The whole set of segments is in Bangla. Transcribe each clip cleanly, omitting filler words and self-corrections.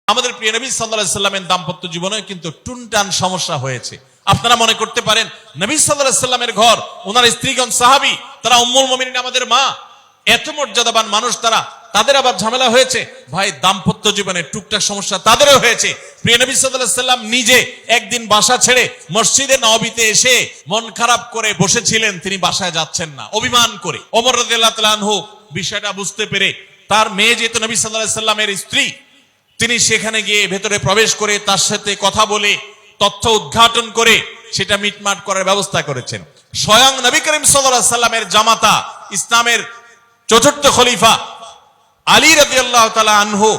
আমাদের প্রিয় নবী সাল্লাল্লাহু আলাইহি সাল্লামের দাম্পত্য জীবনে কিন্তু টুনটান সমস্যা হয়েছে। আপনারা মনে করতে পারেন নবী সাল্লাল্লাহু আলাইহি সাল্লামের ঘর, ওনার স্ত্রীগণ সাহাবী, তারা উম্মুল মুমিনিন আমাদের মা, এত মর্যাদাবান মানুষ, তাদের আবার ঝামেলা হয়েছে। ভাই, দাম্পত্য জীবনে টুকটাক সমস্যা তাদেরও হয়েছে। প্রিয় নবী সাল্লাল্লাহু আলাইহি সাল্লাম নিজে একদিন বাসা ছেড়ে মসজিদে নববীতে এসে মন খারাপ করে বসেছিলেন, তিনি বাসায় যাচ্ছেন না, অভিমান করে। ওমর রাদিয়াল্লাহু তাআলা আনহু বিষয়টা বুঝতে পেরে তার মেয়ে যেহেতু নবী সাল্লাল্লাহু আলাইহি সাল্লামের স্ত্রী, তিনি সেখানে গিয়ে ভেতরে প্রবেশ করে তার সাথে কথা বলে তথ্য উদ্ঘাটন করে সেটা মিটমাট করার ব্যবস্থা করেছেন। স্বয়ং নবী করিম সাল্লাল্লাহু আলাইহি সাল্লামের জামাতা, ইসলামের চতুর্থ খলিফা আলী রাদিয়াল্লাহু তাআলা আনহু,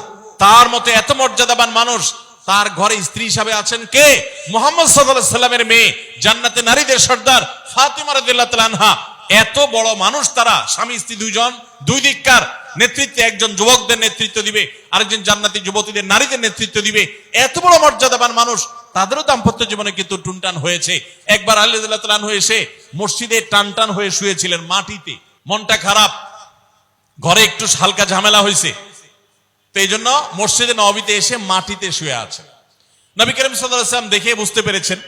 তার মতো এত মর্যাদাবান মানুষ, তার ঘরে স্ত্রী হিসাবে আছেন কে? মুহাম্মদ সাল্লাল্লাহু আলাইহি সাল্লামের মেয়ে, জান্নাতে নারীদের সর্দার ফাতিমা রাদিয়াল্লাহু তাআলা আনহা। এত বড় মানুষ তারা, স্বামী স্ত্রী দুইজন, দুই দিককার নেতৃত্বে, একজন যুবকদের নেতৃত্ব দিবে, আরেকজন জান্নাতি যুবতীদের, নারীদের নেতৃত্ব দিবে। এত বড় মর্যাদাবান মানুষ, তাদেরও দাম্পত্য জীবনে কিন্তু টুনটান হয়েছে। একবার আলী রাদিয়াল্লাহু তাআলা আনহু এসে মসজিদে টানটান হয়ে শুয়েছিলেন মাটিতে, মনটা খারাপ, ঘরে একটু হালকা ঝামেলা হয়েছে, তো এই জন্য মসজিদে নববীতে এসে মাটিতে শুয়ে আছেন। নবী করিম সাল্লাল্লাহু আলাইহি ওয়াসাল্লাম দেখে বুঝতে পেরেছেন,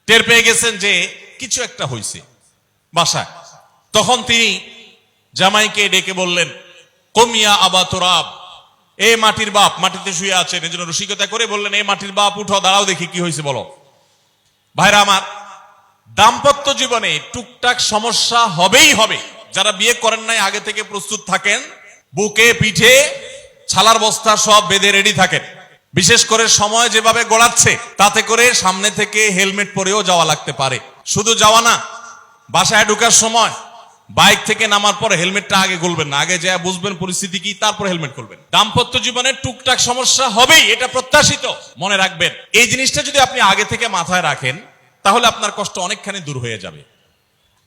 টের পেয়ে গেছেন যে কিছু একটা হয়েছে বাসায়। তখন তিনি জামাইকে ডেকে বললেন, কমিয়া আবা তুরাব, এ মাটির বাপ, মাটিতে শুয়ে আছেন, এজন্য রসিকতা করে বললেন, এ মাটির বাপ, উঠো, দাঁড়াও, দেখি কি হয়েছে বলো। ভাইরা আমার, দাম্পত্য জীবনে টুকটাক সমস্যা হবেই হবে। যারা বিয়ে করেন নাই আগে থেকে প্রস্তুত থাকেন, বুকে পিঠে ছালার বস্তা সব বেঁধে রেডি থাকেন। বিশেষ করে সময় যেভাবে গড়াচ্ছে, তাতে করে সামনে থেকে হেলমেট পরেও যাওয়া লাগতে পারে। শুধু যাওয়া না, বাসায় ঢোকার সময় বাইক থেকে নামার পর হেলমেটটা আগে খুলবেন না, আগে যা বুঝবেন পরিস্থিতি কি, তারপর হেলমেট খুলবেন। দাম্পত্য জীবনে টুকটাক সমস্যা হবেই, এটা প্রত্যাশিত, মনে রাখবেন। এই জিনিসটা যদি আপনি আগে থেকে মাথায় রাখেন, তাহলে আপনার কষ্ট অনেকখানি দূর হয়ে যাবে।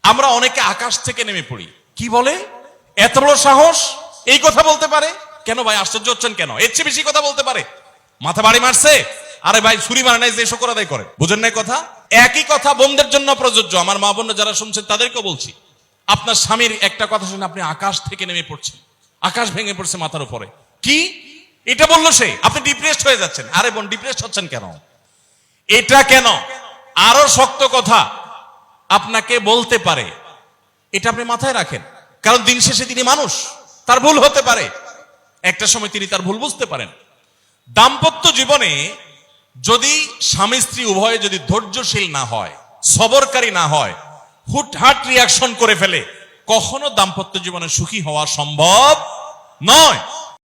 আমরা অনেকে আকাশ থেকে নেমে পড়ি, কি বলে, এত বড় সাহস, এই কথা বলতে পারে কেন? ভাই আশ্চর্য হচ্ছেন কেন? এর চেয়ে বেশি কথা বলতে পারে, মাথা বাড়ি মারছে, আরে ভাই ছুরি মারে নাই যে শোকর আদায় করে, বুঝেন নাই কথা? একই কথা বোনদের জন্য প্রযোজ্য। আমার মা বোন যারা শুনছেন তাদেরকেও বলছি, আপনার স্বামীর একটা কথা শুনে আপনি আকাশ থেকে নেমে পড়ছেন, আকাশ ভেঙে পড়ছে মাথার উপরে, কি এটা বললো সে, আপনি ডিপ্রেসড হয়ে যাচ্ছেন। আরে বোন, ডিপ্রেসড হচ্ছেন কেন? এটা কেন? আরো শক্ত কথা আপনাকে বলতে পারে, এটা আপনি মাথায় রাখেন। কারণ দিন শেষে তিনি মানুষ, তার ভুল হতে পারে, একটা সময় তিনি তার ভুল বুঝতে পারেন। দাম্পত্য জীবনে যদি স্বামী স্ত্রী উভয়ে যদি ধৈর্যশীল না হয়, সবরকারী না হয়, হুটহাট রিয়াকশন করে ফেলে, কখনো দাম্পত্য জীবনে সুখী হওয়া সম্ভব নয়।